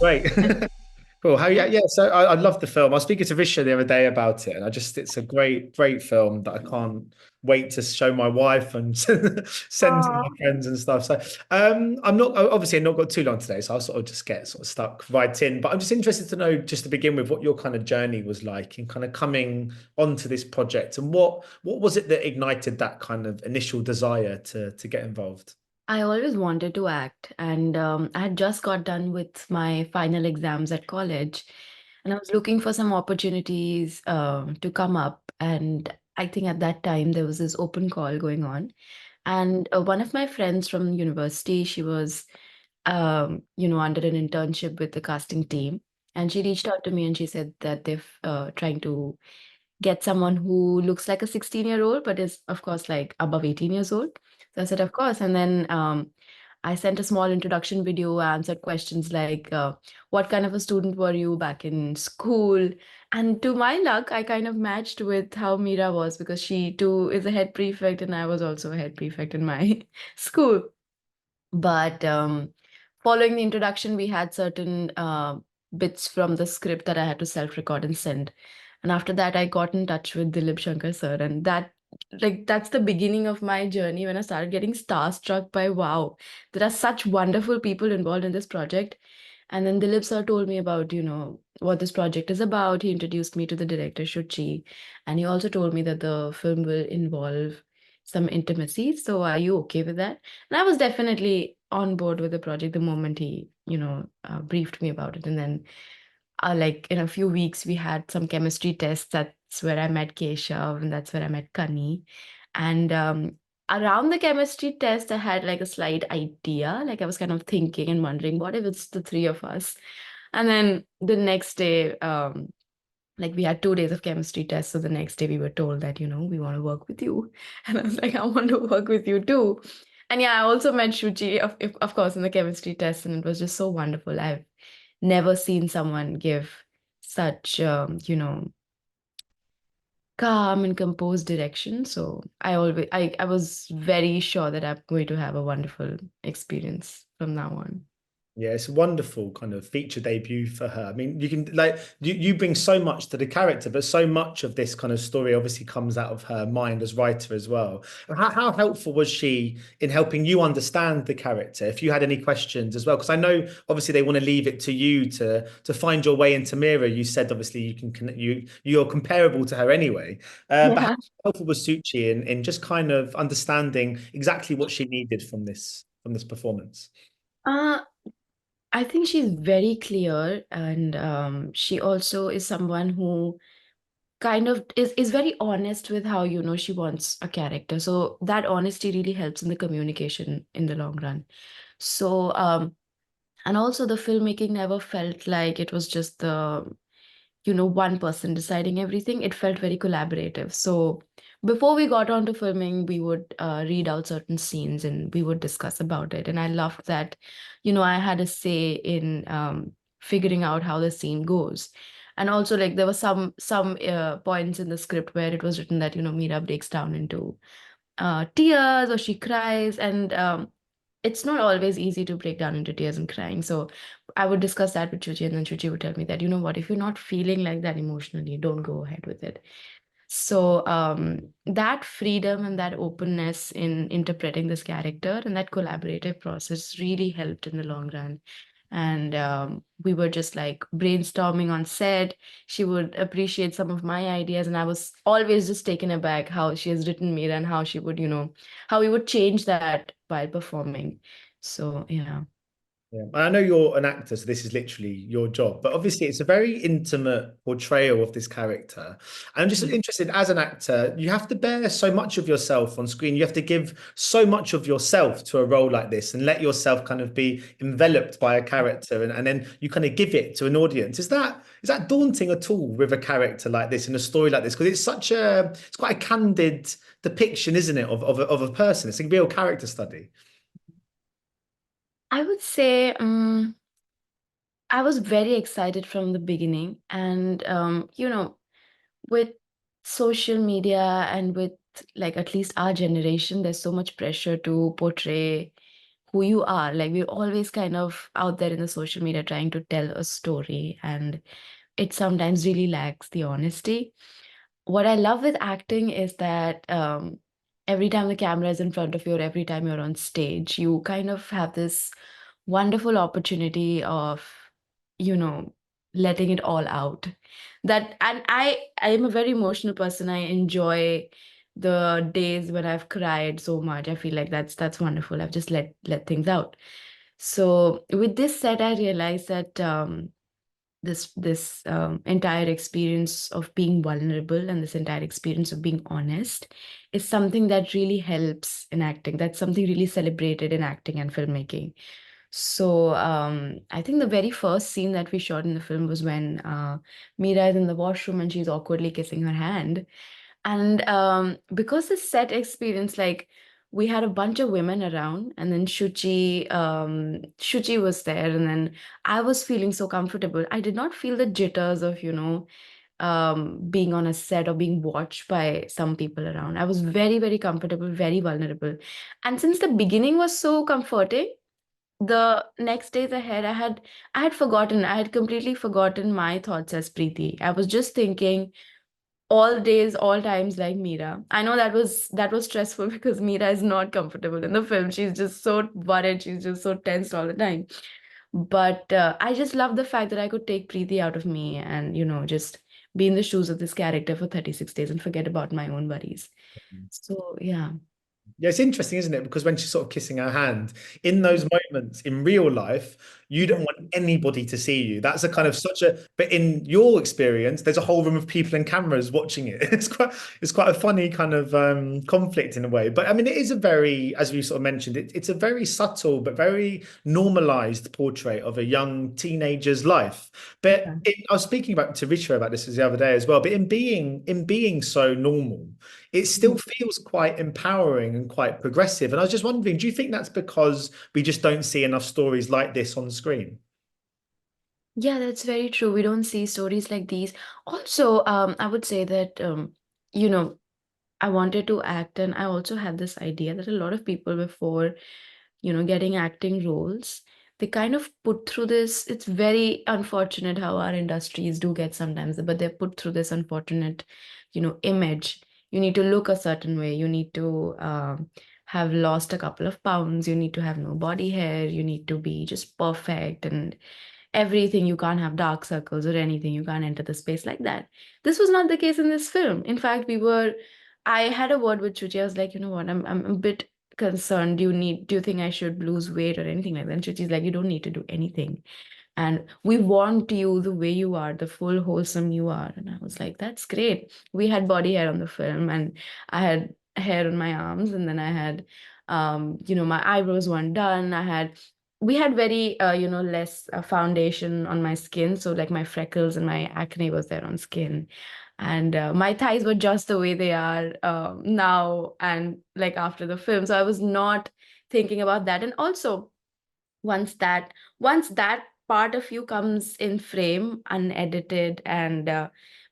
Great. Cool. How yeah, yeah. So I love the film. I was speaking to Risha the other day about it, and it's a great film that I can't wait to show my wife and send to my Oh, friends and stuff. So I'm not obviously I've not got too long today, so I'll sort of just get sort of stuck right in. But I'm just interested to know, just to begin with, what your kind of journey was like in kind of coming onto this project, and what was it that ignited that kind of initial desire to get involved? I always wanted to act, and I had just got done with my final exams at college, and I was looking for some opportunities to come up. And I think at that time there was this open call going on, and one of my friends from university, she was, under an internship with the casting team, and she reached out to me and she said that they're trying to get someone who looks like a 16-year-old, but is, of course, like above 18 years old. So I said, of course. And then I sent a small introduction video, answered questions like, what kind of a student were you back in school? And to my luck, I kind of matched with how Mira was because she too is a head prefect, and I was also a head prefect in my school. But following the introduction, we had certain bits from the script that I had to self-record and send. And after that, I got in touch with Dilip Shankar sir, and that's the beginning of my journey when I started getting starstruck by wow, there are such wonderful people involved in this project. And then Dilip sir told me about, what this project is about. He introduced me to the director Shuchi, and he also told me that the film will involve some intimacy. So are you okay with that? And I was definitely on board with the project the moment he, briefed me about it. And then, like in a few weeks, we had some chemistry tests. That's where I met Keshav, and that's where I met Kani. And around the chemistry test, I had like a slight idea. Like I was kind of thinking and wondering, what if it's the three of us? And then the next day, like we had 2 days of chemistry tests. So the next day we were told that, we want to work with you. And I was like, I want to work with you too. And yeah, I also met Shuchi, of course, in the chemistry test. And it was just so wonderful. I've never seen someone give such, calm and composed direction. So I was very sure that I'm going to have a wonderful experience from now on. Yeah, it's a wonderful kind of feature debut for her. I mean, you can like you bring so much to the character, but so much of this kind of story obviously comes out of her mind as writer as well. How helpful was she in helping you understand the character? If you had any questions as well, because I know obviously they want to leave it to you to find your way into Mira. You said obviously you can you're comparable to her anyway. But how Yeah. helpful was Suchi in just kind of understanding exactly what she needed from this performance? Uh, I think she's very clear, and she also is someone who kind of is very honest with how she wants a character. So that honesty really helps in the communication in the long run. So and also the filmmaking never felt like it was just the one person deciding everything. It felt very collaborative. So before we got on to filming, we would read out certain scenes and we would discuss about it. And I loved that, I had a say in figuring out how the scene goes. And also, like, there were some points in the script where it was written that Mira breaks down into tears or she cries, and it's not always easy to break down into tears and crying. So I would discuss that with Chuchi, and then Chuchi would tell me that, what, if you're not feeling like that emotionally, don't go ahead with it. So that freedom and that openness in interpreting this character and that collaborative process really helped in the long run. And we were just like brainstorming on set. She would appreciate some of my ideas, and I was always just taken aback how she has written Mira and how she would, how we would change that while performing. So yeah. Yeah. And I know you're an actor, so this is literally your job, but obviously it's a very intimate portrayal of this character. I'm just interested, as an actor, you have to bear so much of yourself on screen. You have to give so much of yourself to a role like this and let yourself kind of be enveloped by a character, and then you kind of give it to an audience. Is that daunting at all with a character like this in a story like this? Because it's quite a candid depiction, isn't it, of a person. It's a real character study. I would say I was very excited from the beginning. And, with social media and with like at least our generation, there's so much pressure to portray who you are. Like we're always kind of out there in the social media trying to tell a story, and it sometimes really lacks the honesty. What I love with acting is that every time the camera is in front of you, or every time you're on stage, you kind of have this wonderful opportunity of, you know, letting it all out. That, and I am a very emotional person. I enjoy the days when I've cried so much. I feel like that's wonderful. I've just let things out. So with this set, I realized that this entire experience of being vulnerable and this entire experience of being honest is something that really helps in acting. That's something really celebrated in acting and filmmaking. So I think the very first scene that we shot in the film was when Mira is in the washroom and she's awkwardly kissing her hand. And because the set experience, like we had a bunch of women around, and then Shuchi was there, and then I was feeling so comfortable. I did not feel the jitters of, being on a set or being watched by some people around. I was very, very comfortable, very vulnerable. And since the beginning was so comforting, the next days ahead, I had completely forgotten my thoughts as Preeti. I was just thinking all days, all times like Mira. I know that was stressful because Mira is not comfortable in the film. She's just so worried. She's just so tensed all the time. But I just love the fact that I could take Preeti out of me and, just be in the shoes of this character for 36 days and forget about my own worries. So, yeah. Yeah, it's interesting, isn't it? Because when she's sort of kissing her hand, in those moments in real life, you don't want anybody to see you. That's a kind of such a, but in your experience, there's a whole room of people and cameras watching it. It's quite a funny kind of conflict in a way. But I mean, it is a very, as we sort of mentioned, it's a very subtle but very normalized portrait of a young teenager's life. But I was speaking about to Richa about this the other day as well. But in being so normal, it still feels quite empowering and quite progressive. And I was just wondering, do you think that's because we just don't see enough stories like this on screen? Yeah, that's very true. We don't see stories like these. Also, I would say that, you know, I wanted to act, and I also had this idea that a lot of people before, getting acting roles, they kind of put through this. It's very unfortunate how our industries do get sometimes, but they're put through this unfortunate, image. You need to look a certain way. You need to have lost a couple of pounds. You need to have no body hair. You need to be just perfect and everything. You can't have dark circles or anything. You can't enter the space like that. This was not the case in this film. In fact, I had a word with Chuchi. I was like, you know what, I'm a bit concerned. Do you think I should lose weight or anything like that? And Chuchi's like, you don't need to do anything. And we want you the way you are, the full wholesome you are. And I was like, that's great. We had body hair on the film, and I had hair on my arms, and then I had my eyebrows weren't done. We had very less foundation on my skin, so like my freckles and my acne was there on skin, and my thighs were just the way they are now and like after the film. So I was not thinking about that. And also, once that part of you comes in frame unedited, and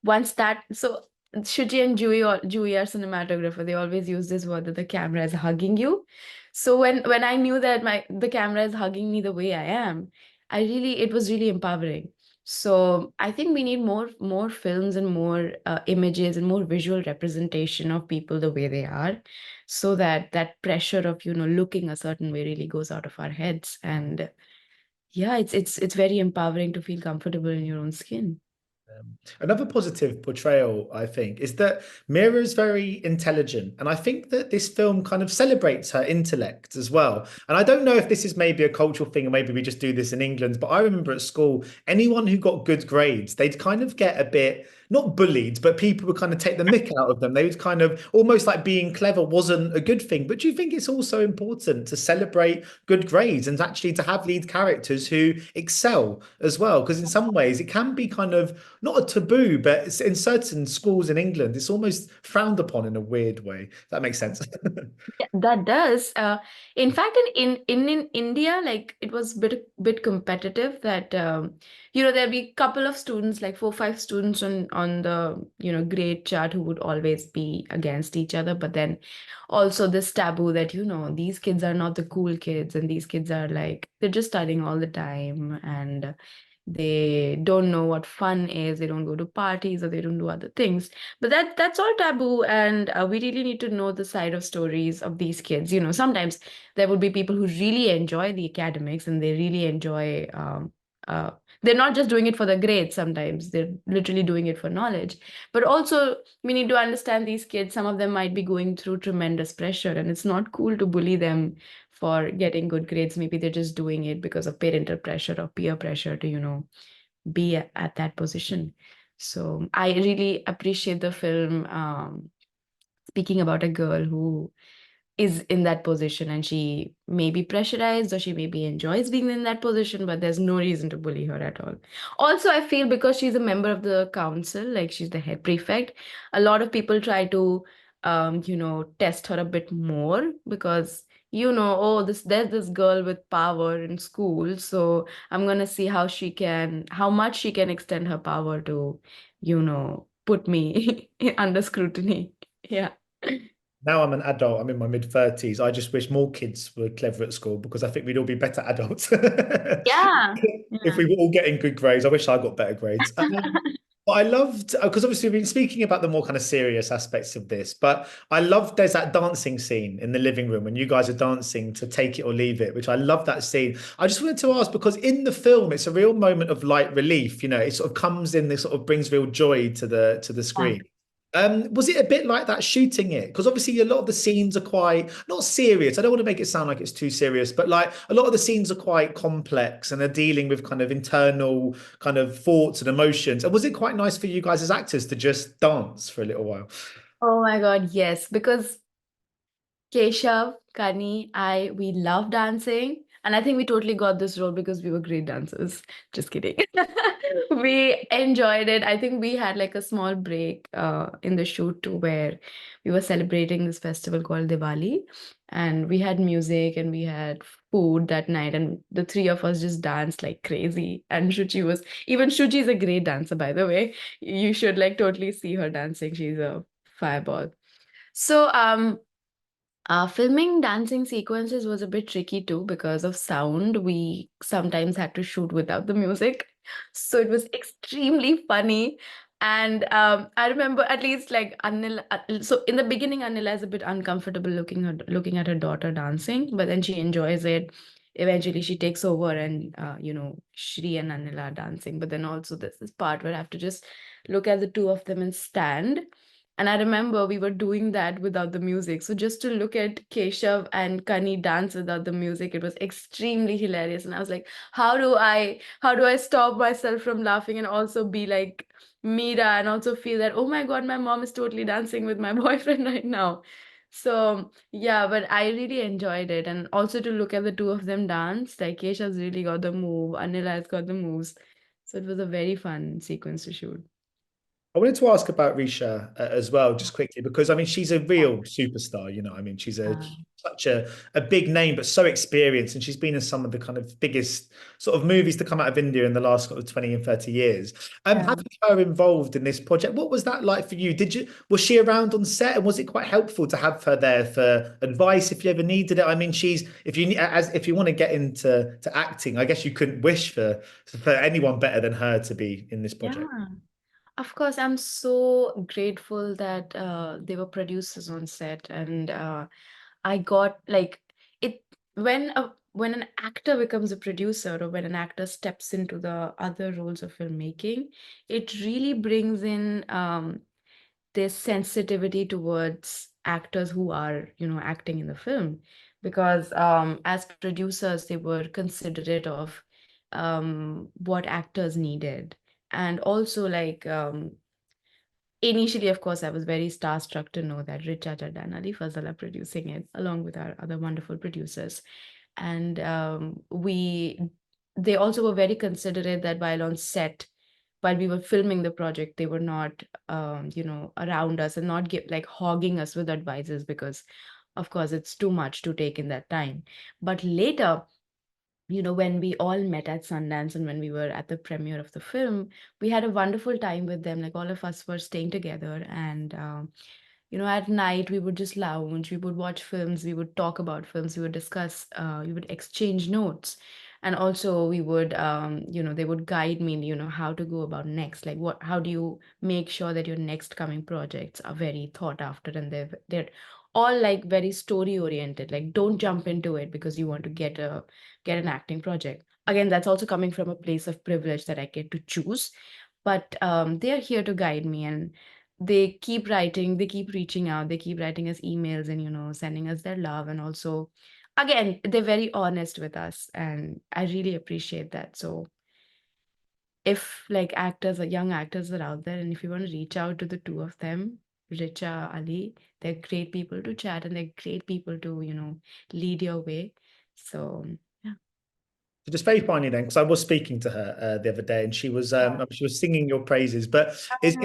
once that so Shuji and Jui are cinematographer. They always use this word that the camera is hugging you. So when I knew that the camera is hugging me the way I am, it was really empowering. So I think we need more films and more images and more visual representation of people the way they are, so that that pressure of looking a certain way really goes out of our heads. And yeah, it's very empowering to feel comfortable in your own skin. Another positive portrayal, I think, is that Mira is very intelligent. And I think that this film kind of celebrates her intellect as well. And I don't know if this is maybe a cultural thing or maybe we just do this in England, but I remember at school, anyone who got good grades, they'd kind of get a bit, not bullied, but people would kind of take the mick out of them. They would kind of almost like being clever wasn't a good thing. But do you think it's also important to celebrate good grades and actually to have lead characters who excel as well? Because in some ways it can be kind of not a taboo, but in certain schools in England, it's almost frowned upon in a weird way. That makes sense. Yeah, that does. In fact, in India, like it was bit competitive. That there'd be a couple of students, like 4 5 students on the, grade chart who would always be against each other, but then also this taboo that, these kids are not the cool kids, and these kids are like, they're just studying all the time, and they don't know what fun is. They don't go to parties, or they don't do other things. But that's all taboo, and we really need to know the side of stories of these kids. Sometimes there would be people who really enjoy the academics, and they really enjoy. Uh, they're not just doing it for the grades. Sometimes they're literally doing it for knowledge. But also, we need to understand these kids. Some of them might be going through tremendous pressure, and it's not cool to bully them for getting good grades. Maybe they're just doing it because of parental pressure or peer pressure to, be at that position. So I really appreciate the film, speaking about a girl who is in that position, and she may be pressurized, or she maybe enjoys being in that position, but there's no reason to bully her at all. Also, I feel because she's a member of the council, like she's the head prefect, a lot of people try to test her a bit more, because oh, there's this girl with power in school, so I'm gonna see how much she can extend her power to put me under scrutiny. Yeah. Now I'm an adult, I'm in my mid-30s. I just wish more kids were clever at school because I think we'd all be better adults. Yeah. If Yeah. we were all getting good grades, I wish I got better grades. But I loved, because obviously we've been speaking about the more kind of serious aspects of this, but I loved there's that dancing scene in the living room when you guys are dancing to Take It or Leave It, which I love that scene. I just wanted to ask, because in the film, it's a real moment of light relief, it sort of comes in, this sort of brings real joy to the Yeah. screen. Was it a bit like that shooting it? Because obviously a lot of the scenes are quite not serious. I don't want to make it sound like it's too serious, but like a lot of the scenes are quite complex and are dealing with kind of internal kind of thoughts and emotions. And was it quite nice for you guys as actors to just dance for a little while? Oh my God, yes. Because Keshav, Kani, we love dancing. And I think we totally got this role because we were great dancers. Just kidding. We enjoyed it. I think we had like a small break in the shoot too, where we were celebrating this festival called Diwali. And we had music and we had food that night. And the three of us just danced like crazy. And Shuchi is a great dancer, by the way. You should like totally see her dancing. She's a fireball. So, filming dancing sequences was a bit tricky too because of sound. We sometimes had to shoot without the music. So it was extremely funny. And I remember at least like Anil. So in the beginning, Anila is a bit uncomfortable looking at her daughter dancing, but then she enjoys it. Eventually, she takes over, and Shri and Anila are dancing. But then also there's this part where I have to just look at the two of them and stand. And I remember we were doing that without the music. So just to look at Keshav and Kani dance without the music, it was extremely hilarious. And I was like, how do I stop myself from laughing and also be like Mira and also feel that, oh my God, my mom is totally dancing with my boyfriend right now. So yeah, but I really enjoyed it. And also to look at the two of them dance, like Keshav's really got the move, Anila has got the moves. So it was a very fun sequence to shoot. I wanted to ask about Risha as well, just quickly, because I mean, she's a real superstar, I mean, she's Yeah. such a big name, but so experienced, and she's been in some of the kind of biggest sort of movies to come out of India in the last sort of 20 and 30 years. Yeah. Having her involved in this project, what was that like for you? Was she around on set, and was it quite helpful to have her there for advice if you ever needed it? I mean, if you want to get into acting, I guess you couldn't wish for anyone better than her to be in this project. Yeah. Of course, I'm so grateful that they were producers on set, and I got like it when an actor becomes a producer, or when an actor steps into the other roles of filmmaking, it really brings in this sensitivity towards actors who are, acting in the film, because as producers, they were considerate of what actors needed. And also like initially, of course, I was very starstruck to know that Richa Chadha and Ali Fazal are producing it along with our other wonderful producers. And they also were very considerate that while on set, while we were filming the project, they were not, around us and not like hogging us with advices, because, of course, it's too much to take in that time. But later, when we all met at Sundance and when we were at the premiere of the film, we had a wonderful time with them. Like all of us were staying together, and at night we would just lounge, we would watch films, we would talk about films, we would discuss, we would exchange notes, and also we would, they would guide me, how to go about next. Like how do you make sure that your next coming projects are very thought after, and they're all like very story oriented. Like don't jump into it because you want to get an acting project. Again, that's also coming from a place of privilege that I get to choose. But they are here to guide me, and they keep writing, they keep reaching out, they keep writing us emails and, sending us their love. And also, again, they're very honest with us, and I really appreciate that. So if like actors or young actors are out there, and if you want to reach out to the two of them, Richa, Ali, they're great people to chat, and they're great people to, lead your way. So yeah. So just very finally then, because I was speaking to her the other day, and she was singing your praises. But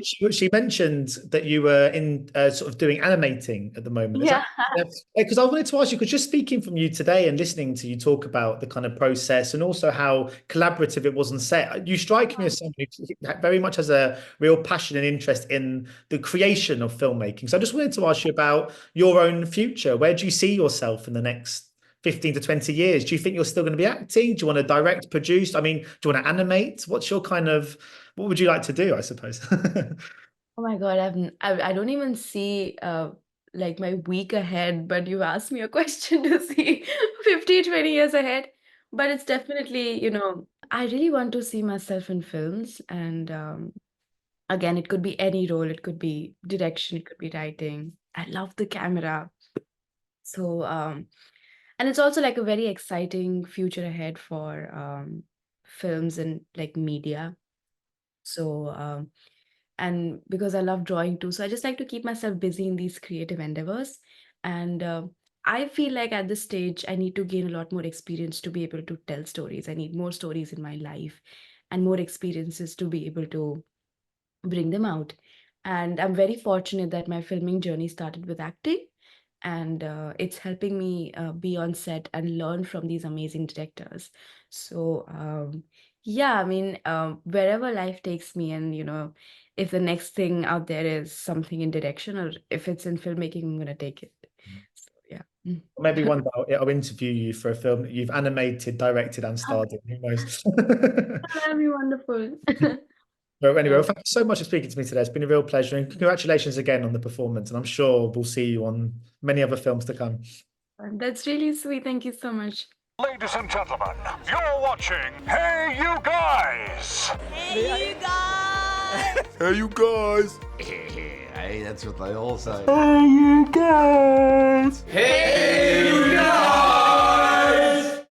she mentioned that you were in sort of doing animating at the moment. Is that Yeah. because I wanted to ask you, because just speaking from you today and listening to you talk about the kind of process and also how collaborative it was on set, you strike me as somebody who very much has a real passion and interest in the creation of filmmaking. So I just wanted to ask you about your own future. Where do you see yourself in the next 15 to 20 years? Do you think you're still going to be acting? Do you want to direct, produce? I mean, do you want to animate? What's your what would you like to do, I suppose? Oh my God, I don't even see like my week ahead, but you asked me a question to see 50, 20 years ahead. But it's definitely, I really want to see myself in films. And again, it could be any role, it could be direction, it could be writing. I love the camera. So, and it's also like a very exciting future ahead for films and like media. So, and because I love drawing too, so I just like to keep myself busy in these creative endeavors. And I feel like at this stage, I need to gain a lot more experience to be able to tell stories. I need more stories in my life and more experiences to be able to bring them out. And I'm very fortunate that my filming journey started with acting, and it's helping me be on set and learn from these amazing directors. So, yeah, I mean, wherever life takes me, and if the next thing out there is something in direction, or if it's in filmmaking, I'm gonna take it. So, yeah. Maybe one day I'll interview you for a film that you've animated, directed, and starred in. Who knows? That'd be wonderful. But anyway, well, So, thank you so much for speaking to me today. It's been a real pleasure, and congratulations again on the performance. And I'm sure we'll see you on many other films to come. that's really sweet. Thank you so much. Ladies and gentlemen, you're watching Hey You Guys! Hey, you guys! Hey you guys! Hey, that's what they all say. Hey you guys! Hey, you guys!